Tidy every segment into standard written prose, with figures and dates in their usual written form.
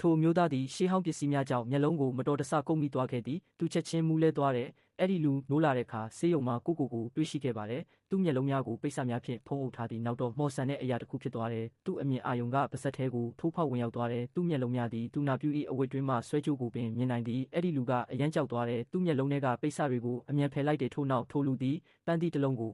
ထိုမျိုးသားသည်ရှေးဟောင်းပစ္စည်းများကြောင့်မျက်လုံးကိုမတော်တဆကုပ်မိသွားခဲ့သည်သူချက်ချင်းမူးလဲသွားတယ်အဲ့ဒီလူနိုးလာတဲ့အခါဆေးရုံမှာကိုတွေ့ရှိခဲ့ပါတယ်သူ့မျက်လုံးများကိုပိတ်စများဖြင့်ဖုံးအုပ်ထားသည်နောက်တော့မော်ဆန်တဲ့အရာတစ်ခုဖြစ်သွားတယ်သူ့အမြင်အာရုံကပါးစပ်ထဲကိုထိုးဖောက်ဝင်ရောက်သွားတယ်သူ့မျက်လုံးများသည်သူနာပြု၏အဝတ်တွင်းမှဆွဲကြိုးကိုပင်မြင်နိုင်သည်အဲ့ဒီလူကအယမ်းကြောက်သွားတယ်သူ့မျက်လုံးထဲကပိတ်စတွေကိုအမြန်ဖယ်လိုက်တယ်ထို့နောက်ထိုလူသည်ပန်းသီးတစ်လုံးကို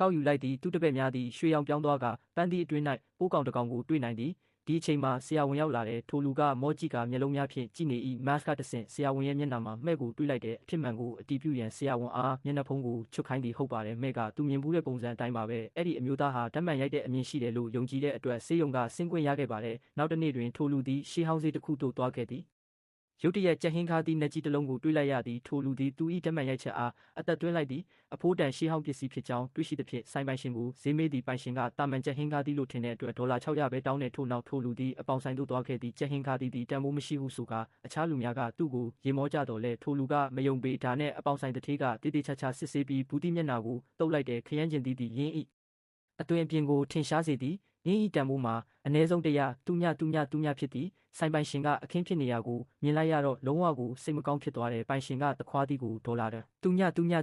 ကောက်ယူလိုက်သည်သူ့တပည့်များသည်ရွှေရောင်ပြောင်းသွားကပန်းသီးအတွင်း၌ပိုးကောင်တစ်ကောင်ကိုတွေ့နိုင်သည်ဒီအချိန်မှာဆရာဝန်ရောက်လာတယ်ထိုလူကမောကြည့်ကမျက်လုံးများဖြင့်ကြည့်နေ၏မတ်ကတဆင့်ဆရာဝန်ရဲ့မျက်နှာမှာမှဲ့ကိုတွေ့လိုက်တဲ့အဖြစ်မှန်ကိုအတည်ပြုရန်ဆရာဝန်အားမျက်နှာဖုံးကိုချွတ်ခိုင်းသည်ဟုတ်ပါတယ်မဲ့ကသူမြင်ဘူးတဲ့ပုံစံအတိုင်းပါပဲအဲ့ဒီအမျိုးသားဟာဓာတ်မှန်ရိုက်တဲ့အမြင်ရှိတယ်လို့ယုံကြည်တဲ့အတွက်ဆေးရုံကဆင်းခွင့်ရခဲ့ပါတယ်နောက်တစ်နေ့တွင်ထိုလူသည်ရှေးဟောင်းဈေးတစ်ခုသို့သွားခဲ့သည်ရုတ်တရက်ကြက်ဟင်းခါသည့်နက်ကြီးတစ်လုံးကိုတွေးလိုက်ရသည်ထိုလူသည်သူ၏ဓာတ်မှန်ရိုက်ချက်အားအသက်သွင်းလိုက်သည်အဖိုးတန်ရှေးဟောင်းပစ္စည်းဖြစ်ကြောင်းတွေးရှိသဖြင့်ဆိုင်ပိုင်ရှင်ကိုဈေးမေးသည့်ပိုင်ရှင်ကတာမန်ကြက်ဟင်းခါသီးလို့ထင်တဲ့အတွက်ဒေါ်လာ600ပဲတောင်းတဲ့ထို့နောက်ထိုလူသည်အပေါင်ဆိုင်သို့သွားခဲ့သည်ကြက်ဟင်းခါသီးသည်တန်ဖိုးမရှိဟုဆိုကာအခြားလူများကသူ့ကိုရေမောကြတော့လဲထိုလူကမယုံပေဒါနဲ့အပေါင်ဆိုင်တစ်ထေးကတေးသေးချာချာစစ်ဆေးပြီးဘူးသီးမျက်နှာကိုတုပ်လိုက်တဲ့ခရမ်းကျင်သီးသည်ရင်း၏အတွင်အပြင်ကိုထင်ရှားစေသည်ရင်းဤတန်ဖိုးမှာအ ਨੇ ဆုံး100တူညဖြစ်သည်ဆိုင်ပိုင်ရှင်ကအခင်းဖြစ်နေရာကိုမြင်လိုက်ရတော့လုံးဝကိုစိတ်မကောင်းဖြစ်သွားတယ်ပိုင်ရှင်ကတခွားသီးကိုဒေါ်လာ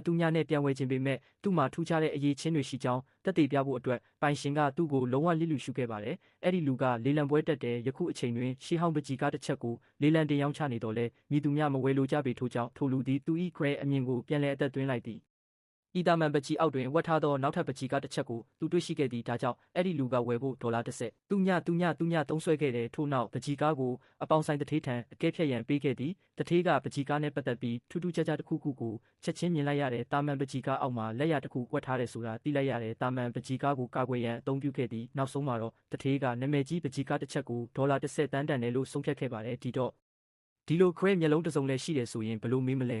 တူညနဲ့ပြန်ဝယ်ခြင်းပေမဲ့သူ့မှာထူးခြားတဲ့အရေးချင်းတွေရှိကြောင်းတက်တည်ပြဖို့အတွက်ပိုင်ရှင်ကသူ့ကိုလုံးဝလစ်လူရှုခဲ့ပါတယ်အဲ့ဒီလူကလေလံပွဲတက်တယ်ယခုအချိန်တွင်ရှေးဟောင်းပကြီးကားတစ်ချက်ကိုလေလံတင်ရောင်းချနေတော့လဲမိသူများမဝယ်လိုကြပေထို့ကြောင့်ထိုလူသည်သူ၏ဂရဲအမြင်ကိုပြန်လဲအသက်သွင်းလိုက်သည်ဤတာမန်ပကြီးအောက်တွင်ဝတ်ထားသောနောက်ထပ်ပကြီးကားတစ်ချက်ကိုသူတွေ့ရှိခဲ့သည်ဒါကြောင့်အဲ့ဒီလူကဝယ်ဖို့ဒေါ်လာ30တူညသုံးဆွဲခဲ့တယ်ထို့နောက်ပကြီးကားကိုအပေါင်ဆိုင်တစ်ထေးထံအကဲဖြတ်ရန်ပေးခဲ့သည်တစ်ထေးကပကြီးကားနဲ့ပတ်သက်ပြီးထူးထူးခြားခြားတစ်ခုခုကိုချက်ချင်းမြင်လိုက်ရတယ်တာမန်ပကြီးကားအောက်မှာလက်ရတစ်ခုဝတ်ထားတယ်ဆိုတာသိလိုက်ရတယ်တာမန်ပကြီးကားကိုကာကွယ်ရန်အသုံးပြုခဲ့သည်နောက်ဆုံးမှာတော့တစ်ထေးကနာမည်ကြီးပကြီးကားတစ်ချက်ကိုဒေါ်လာ30 တန်တန်တယ်လို့ဆုံးဖြတ်ခဲ့ပါတယ်ဒီလိုခရဲမျက်လုံးတစ်စုံလည်းရှိတယ်ဆိုရင်ဘယ်လိုမေးမလဲ